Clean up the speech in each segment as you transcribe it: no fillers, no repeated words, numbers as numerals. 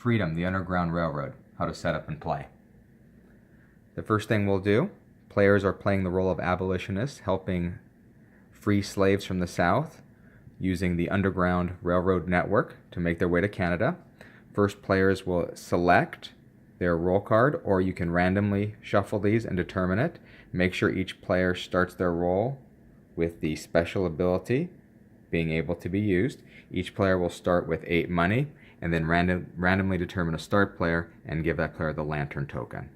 Freedom, the Underground Railroad, how to set up and play. The first thing we'll do, players are playing the role of abolitionists, helping free slaves from the South using the Underground Railroad network to make their way to Canada. First, players will select their role card, or you can randomly shuffle these and determine it. Make sure each player starts their role with the special ability being able to be used. Each player will start with 8 money and then randomly determine a start player and give that player the lantern token.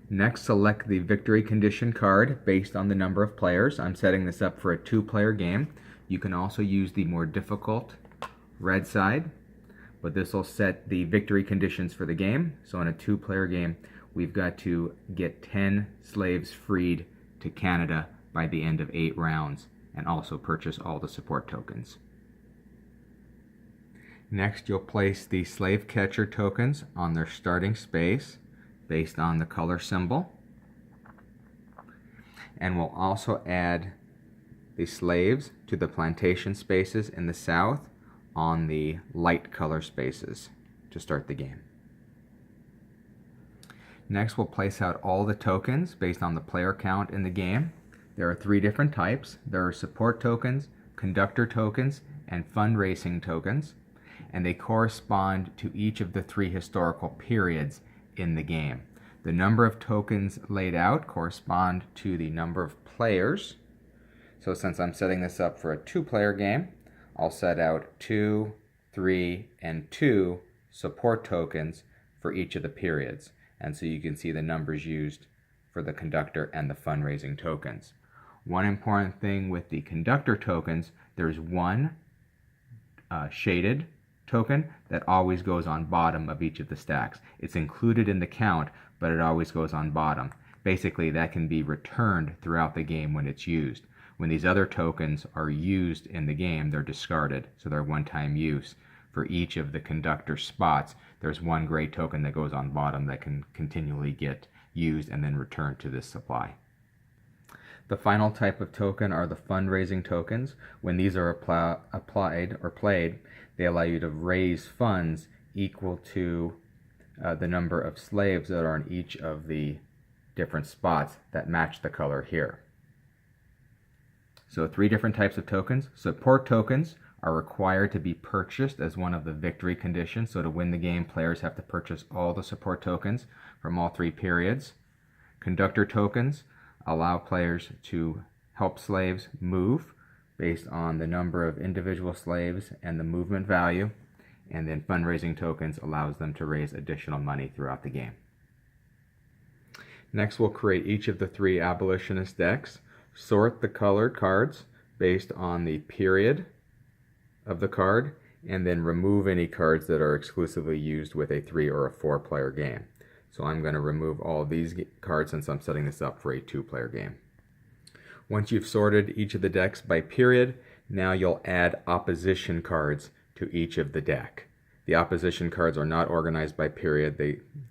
Next, select the victory condition card based on the number of players. I'm setting this up for a 2-player game. You can also use the more difficult red side, but this will set the victory conditions for the game. So in a 2-player game, we've got to get 10 slaves freed to Canada by the end of 8 rounds, and also purchase all the support tokens. Next, you'll place the slave catcher tokens on their starting space based on the color symbol. And we'll also add the slaves to the plantation spaces in the South on the light color spaces to start the game. Next, we'll place out all the tokens based on the player count in the game. There are 3 different types. There are support tokens, conductor tokens, and fundraising tokens, and they correspond to each of the 3 historical periods in the game. The number of tokens laid out correspond to the number of players. So since I'm setting this up for a 2-player game, I'll set out 2, 3, and 2 support tokens for each of the periods. And so you can see the numbers used for the conductor and the fundraising tokens. One important thing with the conductor tokens, there's one shaded token that always goes on bottom of each of the stacks. It's included in the count, but it always goes on bottom. Basically, that can be returned throughout the game when it's used. When these other tokens are used in the game, they're discarded, so they're one-time use. For each of the conductor spots, there's one gray token that goes on bottom that can continually get used and then returned to this supply. The final type of token are the fundraising tokens. When these are applied or played, they allow you to raise funds equal to the number of slaves that are on each of the different spots that match the color here. So 3 different types of tokens. Support tokens are required to be purchased as one of the victory conditions. So to win the game, players have to purchase all the support tokens from all 3 periods. Conductor tokens allow players to help slaves move based on the number of individual slaves and the movement value. And then fundraising tokens allows them to raise additional money throughout the game. Next, we'll create each of the 3 abolitionist decks, sort the colored cards based on the period of the card, and then remove any cards that are exclusively used with a 3 or a 4-player game. So I'm going to remove all of these cards since I'm setting this up for a 2-player game. Once you've sorted each of the decks by period, now you'll add opposition cards to each of the deck. The opposition cards are not organized by period.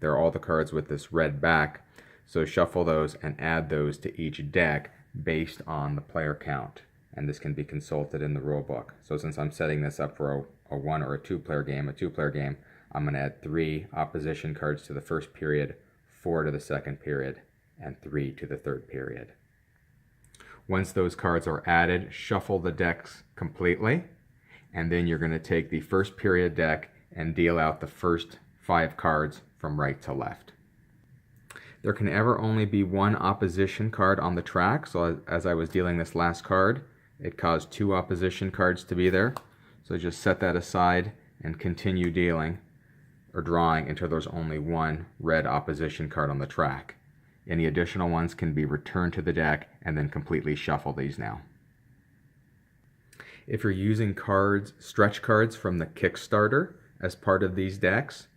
They're all the cards with this red back. So shuffle those and add those to each deck based on the player count. And this can be consulted in the rule book. So since I'm setting this up for a 1 or a 2-player game, I'm going to add 3 opposition cards to the first period, 4 to the second period, and 3 to the third period. Once those cards are added, shuffle the decks completely, and then you're going to take the first period deck and deal out the first 5 cards from right to left. There can ever only be 1 opposition card on the track, so as I was dealing this last card, it caused 2 opposition cards to be there. So just set that aside and continue dealing or drawing until there's only 1 red opposition card on the track. Any additional ones can be returned to the deck and then completely shuffle these now. If you're using cards, stretch cards from the Kickstarter as part of these decks,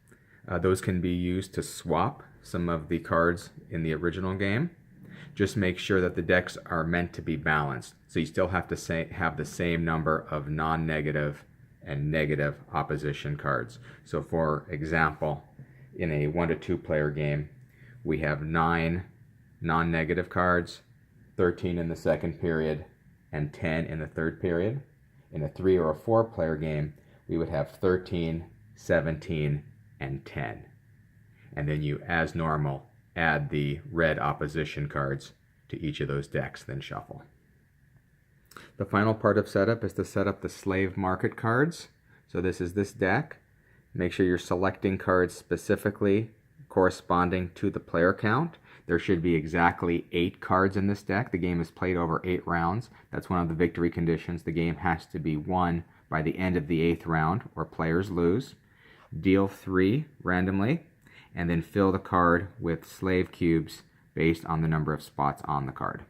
those can be used to swap some of the cards in the original game. Just make sure that the decks are meant to be balanced. So you still have to have the same number of non-negative and negative opposition cards. So for example, in a 1 to 2 player game, we have 9 non-negative cards, 13 in the second period, and 10 in the third period. In a 3 or a 4 player game, we would have 13 17, and 10. And then you, as normal, add the red opposition cards to each of those decks, then shuffle. The final part of setup is to set up the slave market cards. So this is this deck. Make sure you're selecting cards specifically corresponding to the player count. There should be exactly 8 cards in this deck. The game is played over 8 rounds. That's one of the victory conditions. The game has to be won by the end of the 8th round or players lose. Deal 3 randomly, and then fill the card with slave cubes based on the number of spots on the card.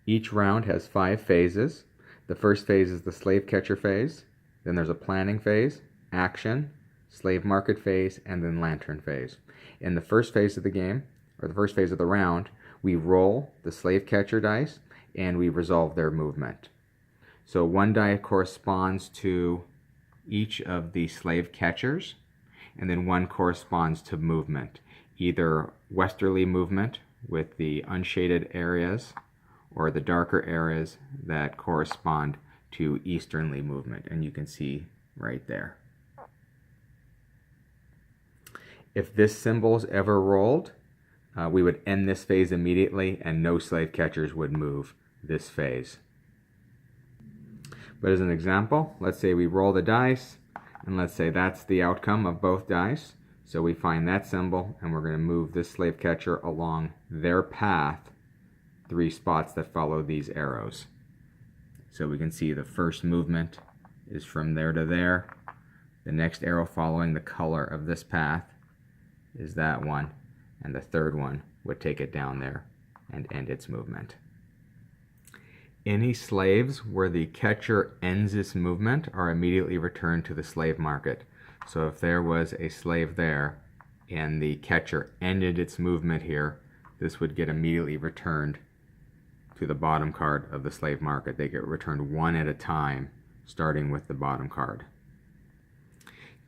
Each round has 5 phases. The first phase is the slave catcher phase. Then there's a planning phase, action, slave market phase, and then lantern phase. In the first phase of the game, or the first phase of the round, we roll the slave catcher dice and we resolve their movement. So one die corresponds to each of the slave catchers, and then one corresponds to movement, either westerly movement with the unshaded areas or the darker areas that correspond to easternly movement, and you can see right there. If this symbol's ever rolled, we would end this phase immediately and no slave catchers would move this phase. But as an example, let's say we roll the dice, and let's say that's the outcome of both dice. So we find that symbol, and we're going to move this slave catcher along their path 3 spots that follow these arrows. So we can see the first movement is from there to there. The next arrow following the color of this path is that one, and the third one would take it down there and end its movement. Any slaves where the catcher ends its movement are immediately returned to the slave market. So if there was a slave there and the catcher ended its movement here, this would get immediately returned to the bottom card of the slave market. They get returned one at a time, starting with the bottom card.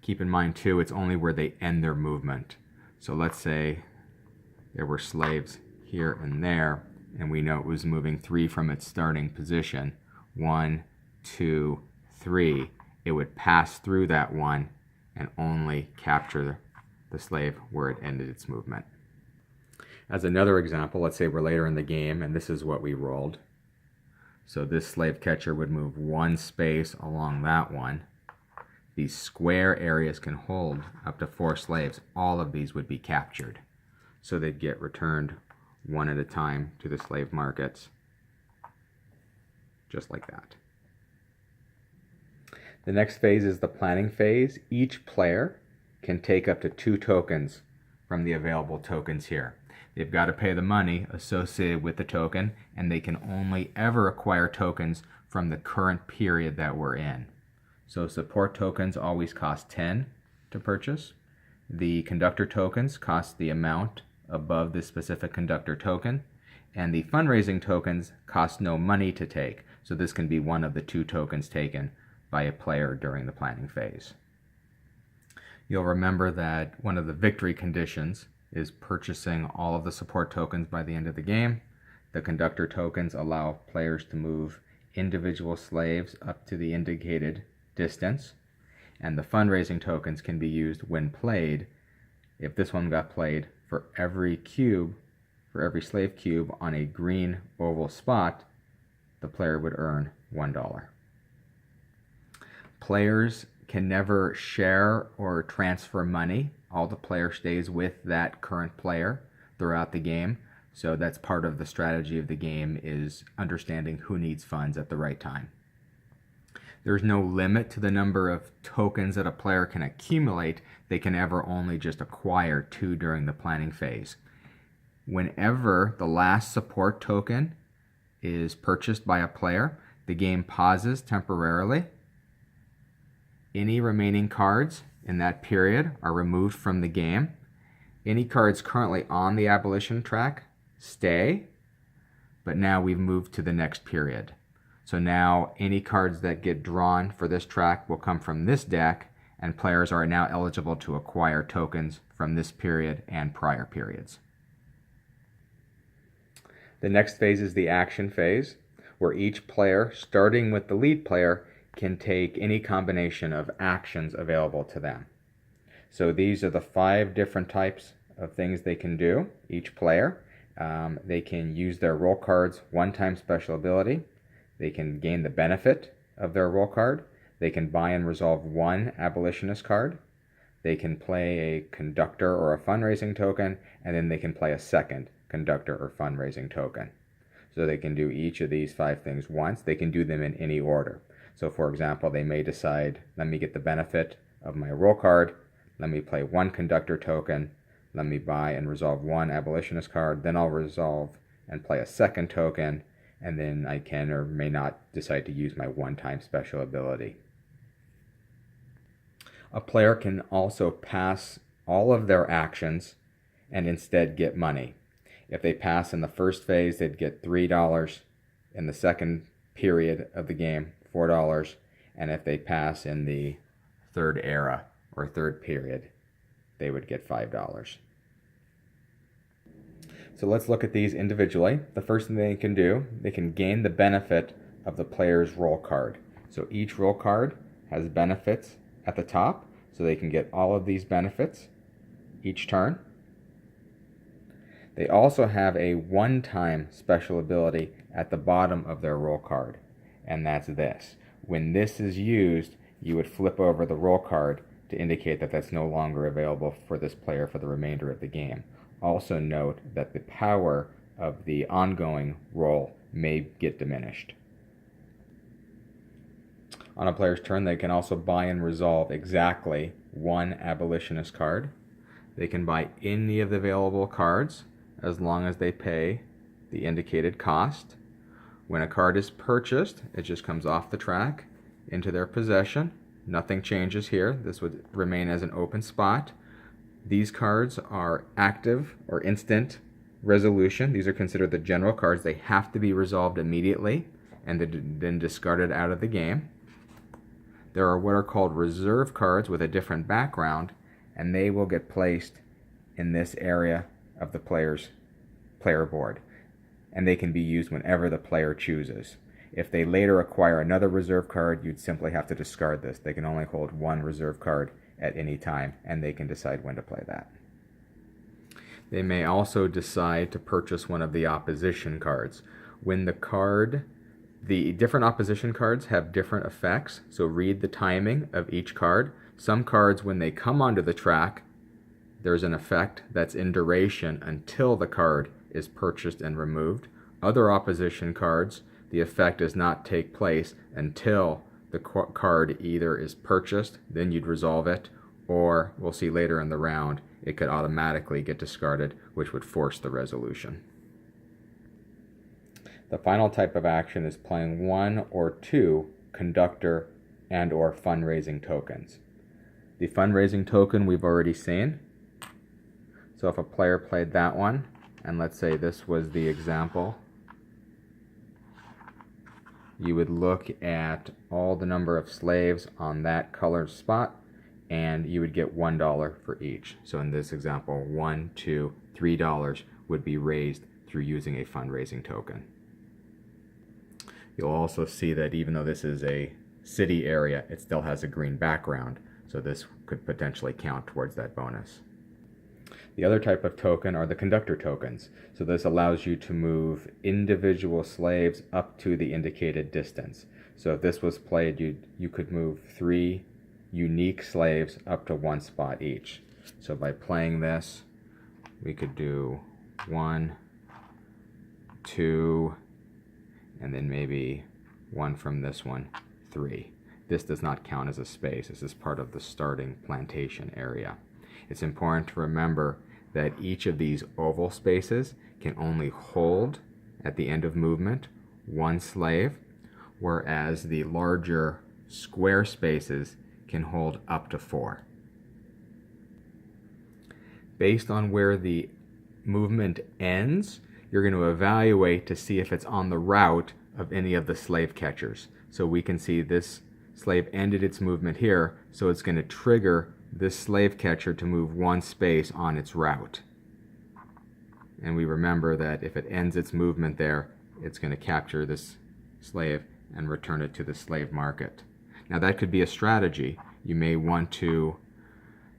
Keep in mind too, it's only where they end their movement. So let's say there were slaves here and there, and we know it was moving 3 from its starting position. 1, 2, 3. It would pass through that one and only capture the slave where it ended its movement. As another example, let's say we're later in the game and this is what we rolled. So this slave catcher would move 1 space along that one. These square areas can hold up to 4 slaves. All of these would be captured. So they'd get returned one at a time to the slave markets, just like that. The next phase is the planning phase. Each player can take up to 2 tokens from the available tokens here. They've got to pay the money associated with the token, and they can only ever acquire tokens from the current period that we're in. So support tokens always cost 10 to purchase. The conductor tokens cost the amount above the specific conductor token, and the fundraising tokens cost no money to take. So this can be one of the 2 tokens taken by a player during the planning phase. You'll remember that one of the victory conditions is purchasing all of the support tokens by the end of the game. The conductor tokens allow players to move individual slaves up to the indicated distance, and the fundraising tokens can be used when played. If this one got played, for every slave cube on a green oval spot, the player would earn $1. Players can never share or transfer money. All the player stays with that current player throughout the game. So that's part of the strategy of the game, is understanding who needs funds at the right time. There's no limit to the number of tokens that a player can accumulate. They can ever only just acquire 2 during the planning phase. Whenever the last support token is purchased by a player, the game pauses temporarily. Any remaining cards in that period are removed from the game. Any cards currently on the abolition track stay, but now we've moved to the next period. So now any cards that get drawn for this track will come from this deck, and players are now eligible to acquire tokens from this period and prior periods. The next phase is the action phase, where each player, starting with the lead player, can take any combination of actions available to them. So these are the 5 different types of things they can do, each player. They can use their role card's one-time special ability. They can gain the benefit of their role card. They can buy and resolve one abolitionist card. They can play a conductor or a fundraising token, and then they can play a second conductor or fundraising token. So they can do each of these 5 things once. They can do them in any order. So for example, they may decide, let me get the benefit of my role card, let me play one conductor token, let me buy and resolve one abolitionist card, then I'll resolve and play a second token, and then I can or may not decide to use my one-time special ability. A player can also pass all of their actions and instead get money. If they pass in the first phase, they'd get $3. In the second period of the game, $4. And if they pass in the third era or third period, they would get $5. So let's look at these individually. The first thing they can do, they can gain the benefit of the player's role card. So each role card has benefits at the top, so they can get all of these benefits each turn. They also have a one-time special ability at the bottom of their role card, and that's this. When this is used, you would flip over the role card to indicate that that's no longer available for this player for the remainder of the game. Also note that the power of the ongoing role may get diminished. On a player's turn, they can also buy and resolve exactly one abolitionist card. They can buy any of the available cards as long as they pay the indicated cost. When a card is purchased, it just comes off the track into their possession. Nothing changes here. This would remain as an open spot. These cards are active or instant resolution. These are considered the general cards. They have to be resolved immediately and then discarded out of the game. There are what are called reserve cards with a different background, and they will get placed in this area of the player board, and they can be used whenever the player chooses. If they later acquire another reserve card, you'd simply have to discard this. They can only hold one reserve card at any time, and they can decide when to play that. They may also decide to purchase one of the opposition cards. When the different opposition cards have different effects, so read the timing of each card. Some cards, when they come onto the track, there's an effect that's in duration until the card is purchased and removed. Other opposition cards, the effect does not take place until the card either is purchased, then you'd resolve it, or we'll see later in the round, it could automatically get discarded, which would force the resolution. The final type of action is playing one or two conductor and or fundraising tokens. The fundraising token we've already seen. So if a player played that one, and let's say this was the example, you would look at all the number of slaves on that colored spot, and you would get $1 for each. So in this example, $1, $2, $3 would be raised through using a fundraising token. You'll also see that even though this is a city area, it still has a green background, so this could potentially count towards that bonus. The other type of token are the conductor tokens. So this allows you to move individual slaves up to the indicated distance. So if this was played, you could move 3 unique slaves up to 1 spot each. So by playing this, we could do 1, 2, and then maybe 1 from this one, 3. This does not count as a space. This is part of the starting plantation area. It's important to remember that each of these oval spaces can only hold, at the end of movement, 1 slave, whereas the larger square spaces can hold up to 4. Based on where the movement ends, you're going to evaluate to see if it's on the route of any of the slave catchers. So we can see this slave ended its movement here, so it's going to trigger this slave catcher to move 1 space on its route. And we remember that if it ends its movement there, it's going to capture this slave and return it to the slave market. Now that could be a strategy. You may want to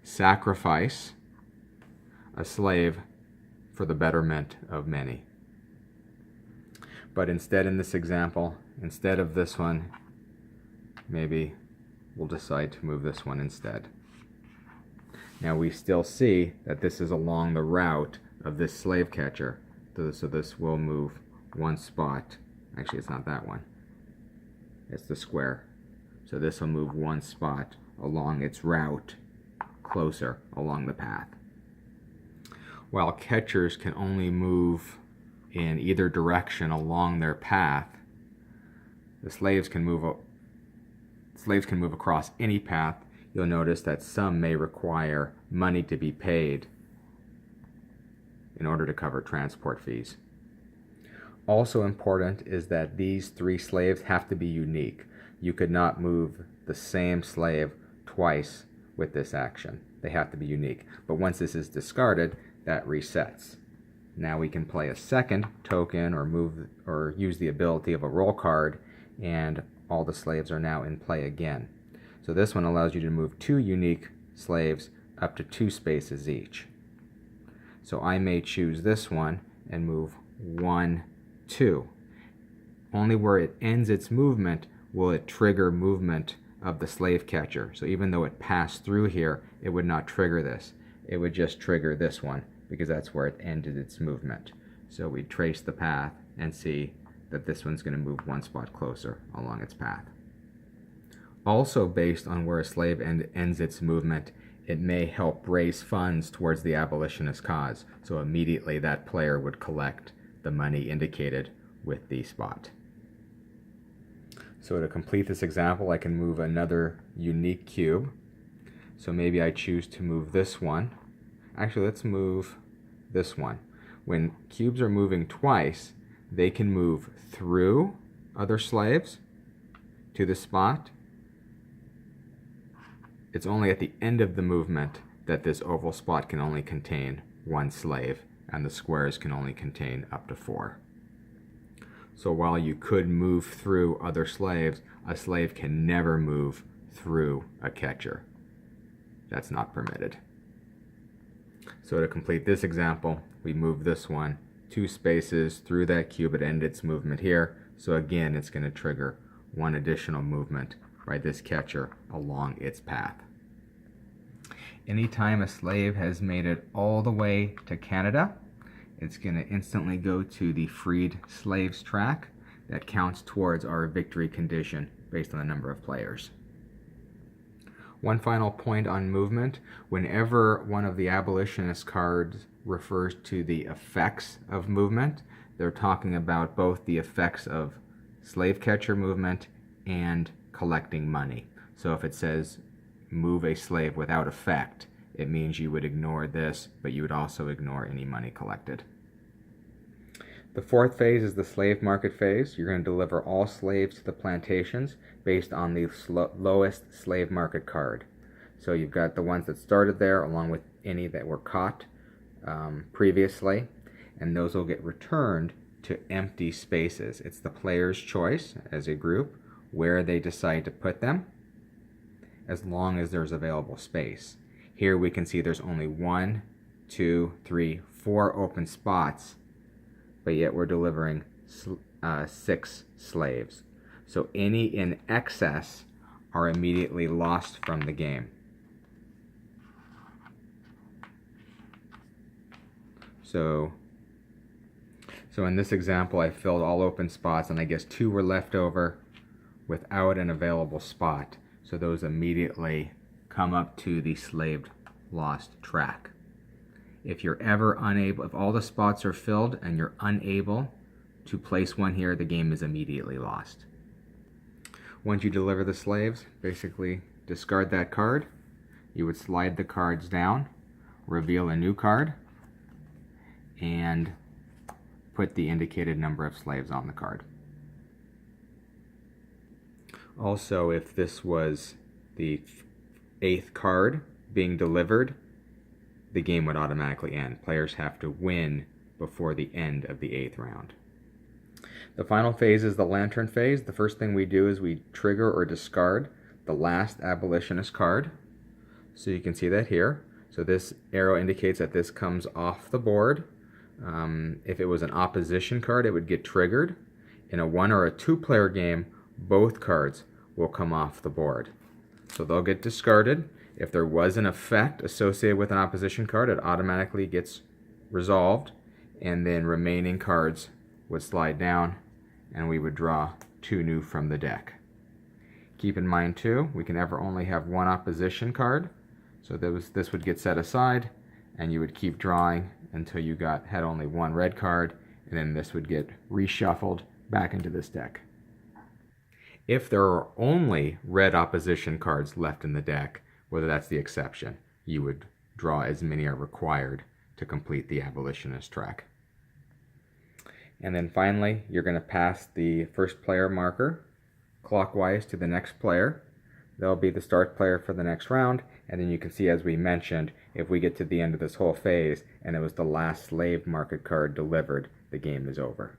sacrifice a slave for the betterment of many. But instead, in this example, instead of this one, maybe we'll decide to move this one instead. Now we still see that this is along the route of this slave catcher. So this will move one spot. Actually, it's not that one. It's the square. So this will move one spot along its route closer along the path. While catchers can only move in either direction along their path, the slaves can move across any path. You'll notice that some may require money to be paid in order to cover transport fees. Also important is that these three slaves have to be unique. You could not move the same slave twice with this action. They have to be unique. But once this is discarded, that resets. Now we can play a second token or move or use the ability of a roll card, and all the slaves are now in play again. So this one allows you to move two unique slaves up to 2 spaces each. So I may choose this one and move 1, 2. Only where it ends its movement will it trigger movement of the slave catcher. So even though it passed through here, it would not trigger this. It would just trigger this one because that's where it ended its movement. So we trace the path and see that this one's going to move one spot closer along its path. Also, based on where a slave ends its movement, it may help raise funds towards the abolitionist cause. So immediately that player would collect the money indicated with the spot. So to complete this example, I can move another unique cube. So maybe I choose to move this one. Actually, let's move this one. When cubes are moving twice, they can move through other slaves to the spot. It's only at the end of the movement that this oval spot can only contain 1 slave, and the squares can only contain up to 4. So while you could move through other slaves, a slave can never move through a catcher. That's not permitted. So to complete this example, we move this one 2 spaces through that cube at end its movement here. So again, it's going to trigger 1 additional movement by this catcher along its path. Anytime a slave has made it all the way to Canada, it's going to instantly go to the freed slaves track. That counts towards our victory condition based on the number of players. One final point on movement: whenever one of the abolitionist cards refers to the effects of movement, they're talking about both the effects of slave catcher movement and collecting money. So if it says move a slave without effect, it means you would ignore this, but you would also ignore any money collected. The 4th phase is the slave market phase. You're going to deliver all slaves to the plantations based on the lowest slave market card. So you've got the ones that started there along with any that were caught previously, and those will get returned to empty spaces. It's the player's choice as a group where they decide to put them, as long as there's available space. Here we can see there's only 1, 2, 3, 4 open spots, but yet we're delivering 6 slaves. So any in excess are immediately lost from the game. So in this example, I filled all open spots, and I guess 2 were left over without an available spot. So those immediately come up to the slaved lost track. If you're ever unable, if all the spots are filled and you're unable to place one here, the game is immediately lost. Once you deliver the slaves, basically discard that card. You would slide the cards down, reveal a new card, and put the indicated number of slaves on the card. Also, if this was the 8th card being delivered, the game would automatically end. Players have to win before the end of the 8th round. The final phase is the lantern phase. The first thing we do is we trigger or discard the last abolitionist card. So you can see that here. So this arrow indicates that this comes off the board. If it was an opposition card, it would get triggered. In a 1 or a 2 player game, both cards will come off the board. So they'll get discarded. If there was an effect associated with an opposition card, it automatically gets resolved, and then remaining cards would slide down, and we would draw 2 new from the deck. Keep in mind too, we can ever only have 1 opposition card, so this would get set aside, and you would keep drawing until you had only 1 red card, and then this would get reshuffled back into this deck. If there are only red opposition cards left in the deck, whether that's the exception, you would draw as many are required to complete the abolitionist track. And then finally, you're going to pass the first player marker clockwise to the next player. They'll be the start player for the next round, and then you can see, as we mentioned, if we get to the end of this whole phase and it was the last slave market card delivered, the game is over.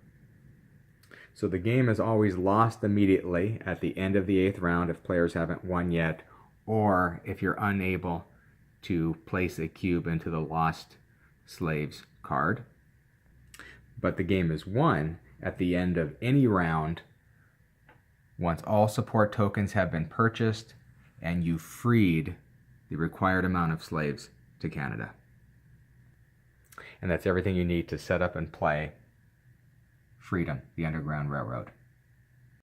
So the game is always lost immediately at the end of the 8th round if players haven't won yet, or if you're unable to place a cube into the lost slaves card. But the game is won at the end of any round once all support tokens have been purchased and you freed the required amount of slaves to Canada. And that's everything you need to set up and play Freedom, the Underground Railroad.